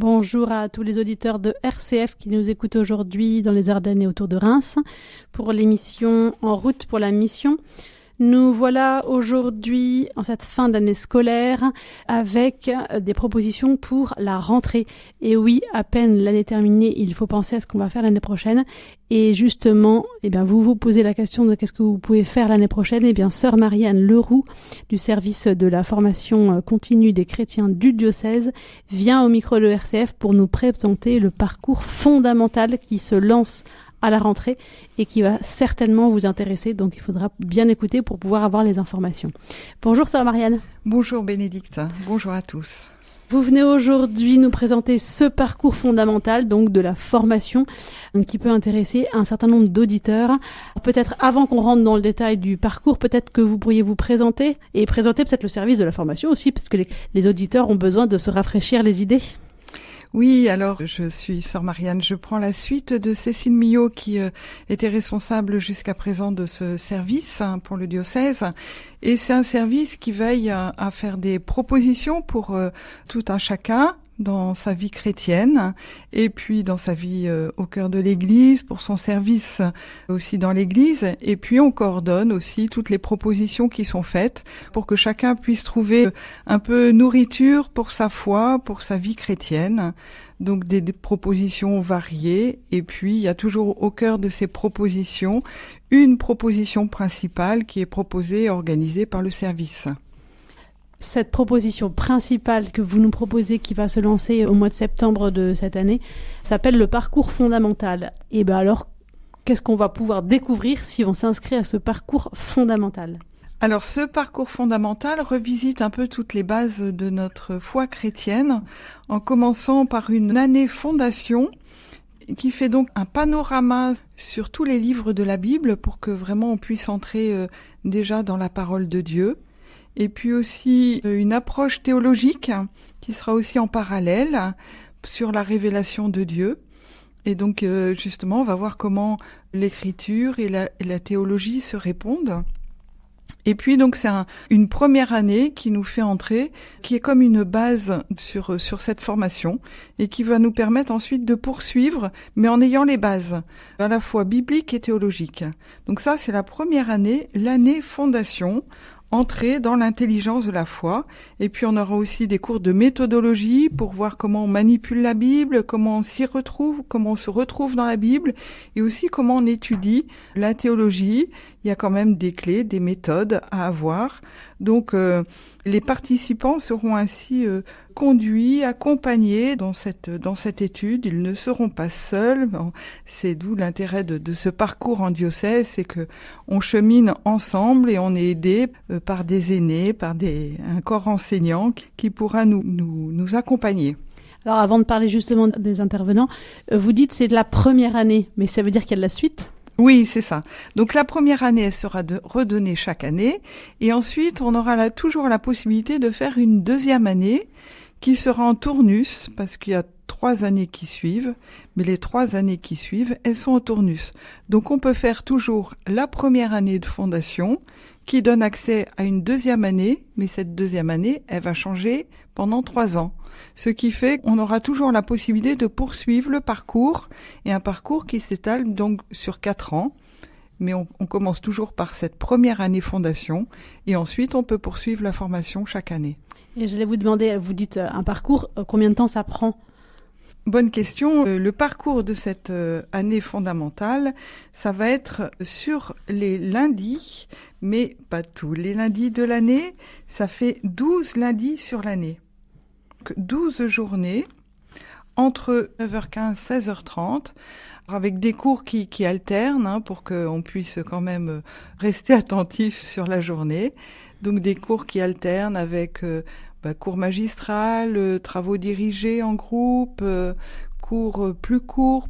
Bonjour à tous les auditeurs de RCF qui nous écoutent aujourd'hui dans les Ardennes et autour de Reims pour l'émission En route pour la mission. Nous voilà aujourd'hui en cette fin d'année scolaire avec des propositions pour la rentrée. Et oui, à peine l'année terminée, il faut penser à ce qu'on va faire l'année prochaine. Et justement, vous vous posez la question de qu'est-ce que vous pouvez faire l'année prochaine. Sœur Marianne Leroux du service de la formation continue des chrétiens du diocèse vient au micro de RCF pour nous présenter le parcours fondamental qui se lance à la rentrée et qui va certainement vous intéresser. Donc, il faudra bien écouter pour pouvoir avoir les informations. Bonjour, sœur Marianne. Bonjour Bénédicte. Bonjour à tous. Vous venez aujourd'hui nous présenter ce parcours fondamental, donc de la formation, qui peut intéresser un certain nombre d'auditeurs. Peut-être avant qu'on rentre dans le détail du parcours, peut-être que vous pourriez vous présenter et présenter peut-être le service de la formation aussi, parce que les auditeurs ont besoin de se rafraîchir les idées. Oui, alors je suis sœur Marianne, je prends la suite de Cécile Millot qui était responsable jusqu'à présent de ce service pour le diocèse. Et c'est un service qui veille à faire des propositions pour tout un chacun dans sa vie chrétienne et puis dans sa vie au cœur de l'Église, pour son service aussi dans l'Église. Et puis on coordonne aussi toutes les propositions qui sont faites pour que chacun puisse trouver un peu nourriture pour sa foi, pour sa vie chrétienne. Donc des propositions variées. Et puis il y a toujours au cœur de ces propositions une proposition principale qui est proposée et organisée par le service. Cette proposition principale que vous nous proposez, qui va se lancer au mois de septembre de cette année, s'appelle le parcours fondamental. Et alors, qu'est-ce qu'on va pouvoir découvrir si on s'inscrit à ce parcours fondamental ? Alors, ce parcours fondamental revisite un peu toutes les bases de notre foi chrétienne, en commençant par une année fondation, qui fait donc un panorama sur tous les livres de la Bible pour que vraiment on puisse entrer déjà dans la parole de Dieu. Et puis aussi une approche théologique qui sera aussi en parallèle sur la révélation de Dieu. Et donc justement, on va voir comment l'écriture et la théologie se répondent. Et puis donc c'est une première année qui nous fait entrer, qui est comme une base sur cette formation et qui va nous permettre ensuite de poursuivre, mais en ayant les bases à la fois bibliques et théologiques. Donc ça, c'est la première année, l'année fondation, entrer dans l'intelligence de la foi. Et puis on aura aussi des cours de méthodologie pour voir comment on manipule la Bible, comment on s'y retrouve, comment on se retrouve dans la Bible, et aussi comment on étudie la théologie. Il y a quand même des clés, des méthodes à avoir. Donc les participants seront ainsi conduits, accompagnés dans cette étude. Ils ne seront pas seuls. Bon, c'est d'où l'intérêt de ce parcours en diocèse, c'est que on chemine ensemble et on est aidé par des aînés, par un corps enseignant qui pourra nous accompagner. Alors avant de parler justement des intervenants, vous dites c'est de la première année, mais ça veut dire qu'il y a de la suite ? Oui, c'est ça. Donc la première année, elle sera redonnée chaque année. Et ensuite, on aura toujours la possibilité de faire une deuxième année qui sera en tournus, parce qu'il y a 3 années qui suivent. Mais les 3 années qui suivent, elles sont en tournus. Donc on peut faire toujours la première année de fondation qui donne accès à une deuxième année. Mais cette deuxième année, elle va changer pendant 3 ans. Ce qui fait qu'on aura toujours la possibilité de poursuivre le parcours, et un parcours qui s'étale donc sur 4 ans. Mais on commence toujours par cette première année fondation, et ensuite on peut poursuivre la formation chaque année. Et j'allais vous demander, vous dites un parcours, combien de temps ça prend ? Bonne question. Le parcours de cette année fondamentale, ça va être sur les lundis, mais pas tous les lundis de l'année. Ça fait 12 lundis sur l'année. 12 journées entre 9h15 et 16h30, avec des cours qui alternent pour qu'on puisse quand même rester attentif sur la journée. Donc des cours qui alternent avec cours magistral, travaux dirigés en groupe, cours plus courts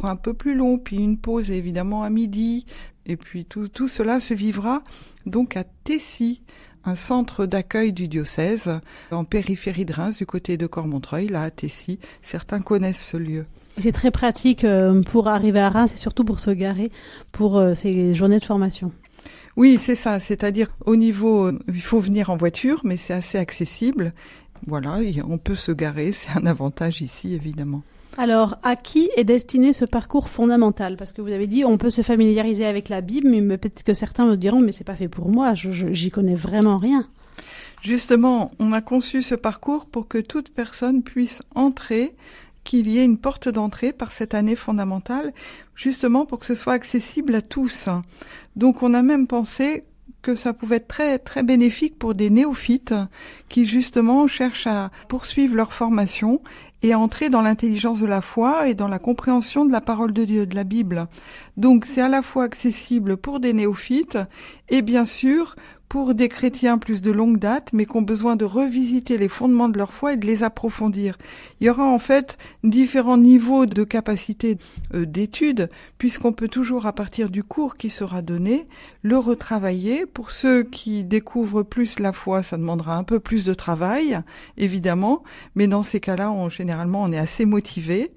un peu plus longs, puis une pause évidemment à midi. Et puis tout cela se vivra donc à Tessy, un centre d'accueil du diocèse en périphérie de Reims, du côté de Cormontreuil, là à Tessy. Certains connaissent ce lieu. C'est très pratique pour arriver à Reims et surtout pour se garer pour ces journées de formation. Oui, c'est ça. C'est-à-dire, au niveau, il faut venir en voiture, mais c'est assez accessible. voilà, on peut se garer, c'est un avantage ici, évidemment. Alors, à qui est destiné ce parcours fondamental? Parce que vous avez dit, on peut se familiariser avec la Bible, mais peut-être que certains me diront, mais c'est pas fait pour moi, j'y connais vraiment rien. Justement, on a conçu ce parcours pour que toute personne puisse entrer, qu'il y ait une porte d'entrée par cette année fondamentale, justement pour que ce soit accessible à tous. Donc, on a même pensé que ça pouvait être très, très bénéfique pour des néophytes qui, justement, cherchent à poursuivre leur formation et à entrer dans l'intelligence de la foi et dans la compréhension de la parole de Dieu, de la Bible. Donc, c'est à la fois accessible pour des néophytes et, bien sûr, pour des chrétiens plus de longue date, mais qui ont besoin de revisiter les fondements de leur foi et de les approfondir. Il y aura en fait différents niveaux de capacité d'étude, puisqu'on peut toujours, à partir du cours qui sera donné, le retravailler. Pour ceux qui découvrent plus la foi, ça demandera un peu plus de travail, évidemment, mais dans ces cas-là, généralement, on est assez motivé.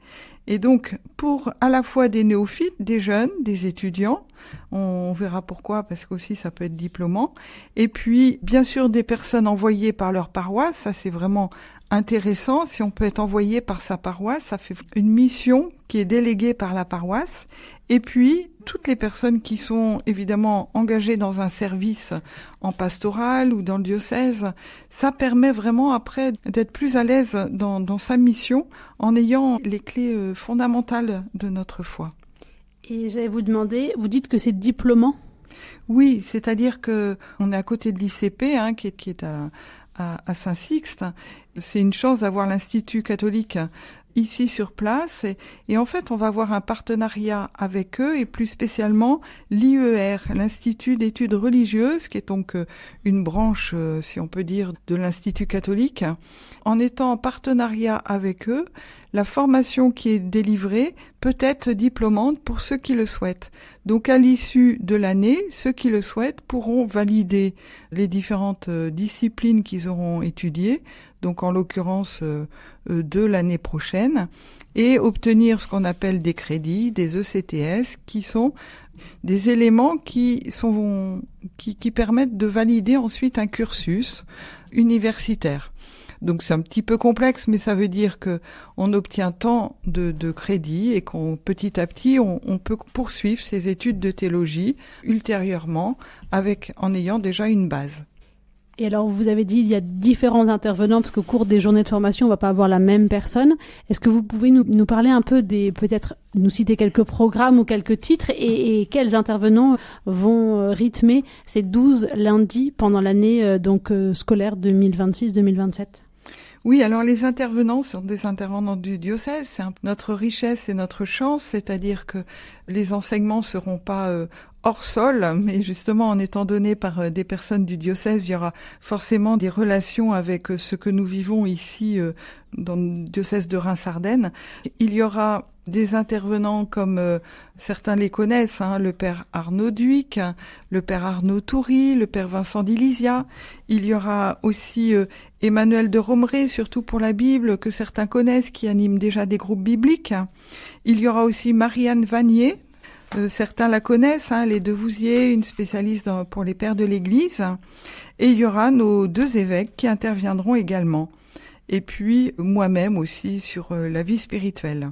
Et donc, pour à la fois des néophytes, des jeunes, des étudiants, on verra pourquoi, parce qu'aussi ça peut être diplômant, et puis bien sûr des personnes envoyées par leur paroisse, ça c'est vraiment intéressant, si on peut être envoyé par sa paroisse, ça fait une mission qui est déléguée par la paroisse, et puis toutes les personnes qui sont évidemment engagées dans un service en pastoral ou dans le diocèse, ça permet vraiment après d'être plus à l'aise dans sa mission en ayant les clés fondamentales de notre foi. Et j'allais vous demander, vous dites que c'est diplômant ? Oui, c'est-à-dire que on est à côté de l'ICP, qui est à Saint-Sixte. C'est une chance d'avoir l'Institut catholique ici sur place et en fait on va avoir un partenariat avec eux et plus spécialement l'IER, l'Institut d'études religieuses, qui est donc une branche, si on peut dire, de l'Institut catholique. En étant en partenariat avec eux, la formation qui est délivrée peut être diplômante pour ceux qui le souhaitent. Donc à l'issue de l'année, ceux qui le souhaitent pourront valider les différentes disciplines qu'ils auront étudiées, donc en l'occurrence de l'année prochaine, et obtenir ce qu'on appelle des crédits, des ECTS, qui sont des éléments qui permettent de valider ensuite un cursus universitaire. Donc c'est un petit peu complexe, mais ça veut dire que on obtient tant de crédits et qu'on petit à petit on peut poursuivre ses études de théologie ultérieurement en ayant déjà une base. Et alors, vous avez dit il y a différents intervenants, parce qu'au cours des journées de formation, on va pas avoir la même personne. Est-ce que vous pouvez nous parler un peu peut-être nous citer quelques programmes ou quelques titres et quels intervenants vont rythmer ces 12 lundis pendant l'année scolaire 2026-2027 ? Oui, alors les intervenants sont des intervenants du diocèse, c'est notre richesse et notre chance, c'est-à-dire que les enseignements seront pas hors sol, mais justement en étant donnés par des personnes du diocèse, il y aura forcément des relations avec ce que nous vivons ici dans le diocèse de Reims-Ardennes. Il y aura des intervenants comme certains les connaissent, le père Arnaud Duic, le père Arnaud Toury, le père Vincent d'Ilysia. Il y aura aussi Emmanuel de Romré, surtout pour la Bible, que certains connaissent, qui anime déjà des groupes bibliques. Il y aura aussi Marianne Vanier, certains la connaissent, les Devouziers, une spécialiste pour les pères de l'Église. Et il y aura nos 2 évêques qui interviendront également. Et puis moi-même aussi sur la vie spirituelle.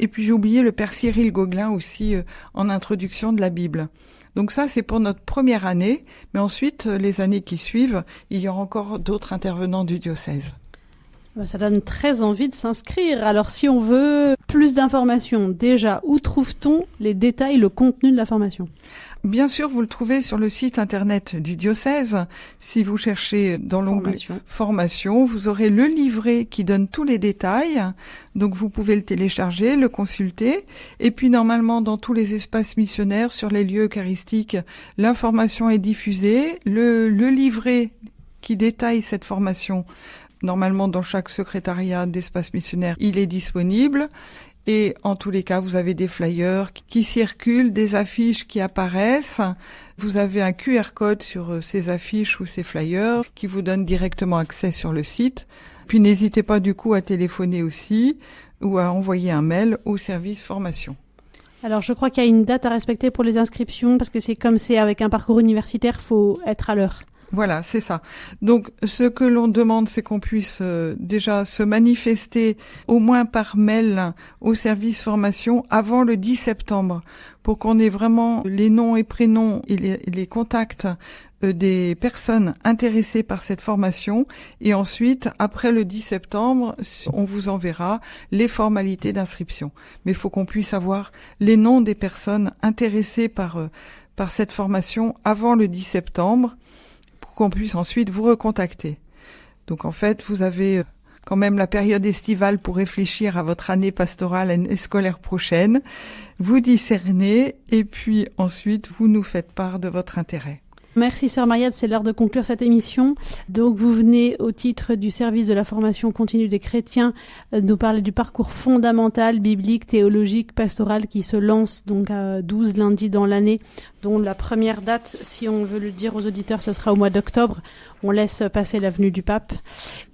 Et puis j'ai oublié le père Cyril Gauguelin aussi en introduction de la Bible. Donc ça, c'est pour notre première année. Mais ensuite, les années qui suivent, il y aura encore d'autres intervenants du diocèse. Ça donne très envie de s'inscrire. Alors si on veut plus d'informations, déjà, où trouve-t-on les détails, le contenu de la formation ? Bien sûr, vous le trouvez sur le site internet du diocèse. Si vous cherchez dans l'onglet Formation, vous aurez le livret qui donne tous les détails. Donc vous pouvez le télécharger, le consulter. Et puis normalement, dans tous les espaces missionnaires, sur les lieux eucharistiques, l'information est diffusée. Le livret qui détaille cette formation, normalement dans chaque secrétariat d'espace missionnaire, il est disponible. Et en tous les cas, vous avez des flyers qui circulent, des affiches qui apparaissent. Vous avez un QR code sur ces affiches ou ces flyers qui vous donne directement accès sur le site. Puis n'hésitez pas du coup à téléphoner aussi ou à envoyer un mail au service formation. Alors je crois qu'il y a une date à respecter pour les inscriptions parce que c'est avec un parcours universitaire, faut être à l'heure. Voilà, c'est ça. Donc, ce que l'on demande, c'est qu'on puisse déjà se manifester au moins par mail au service formation avant le 10 septembre pour qu'on ait vraiment les noms et prénoms et les contacts des personnes intéressées par cette formation. Et ensuite, après le 10 septembre, on vous enverra les formalités d'inscription. Mais il faut qu'on puisse avoir les noms des personnes intéressées par cette formation avant le 10 septembre pour qu'on puisse ensuite vous recontacter. Donc en fait, vous avez quand même la période estivale pour réfléchir à votre année pastorale et scolaire prochaine. Vous discernez et puis ensuite, vous nous faites part de votre intérêt. Merci Sœur Mariette, c'est l'heure de conclure cette émission. Donc vous venez au titre du service de la formation continue des chrétiens nous parler du parcours fondamental, biblique, théologique, pastoral qui se lance donc à 12 lundis dans l'année, dont la première date, si on veut le dire aux auditeurs, ce sera au mois d'octobre. On laisse passer l'avenue du Pape.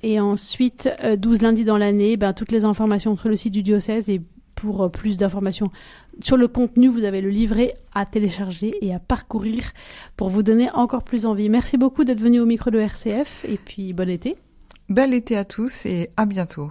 Et ensuite, 12 lundis dans l'année, toutes les informations sur le site du diocèse et pour plus d'informations sur le contenu, vous avez le livret à télécharger et à parcourir pour vous donner encore plus envie. Merci beaucoup d'être venu au micro de RCF et puis bon été. Bel été à tous et à bientôt.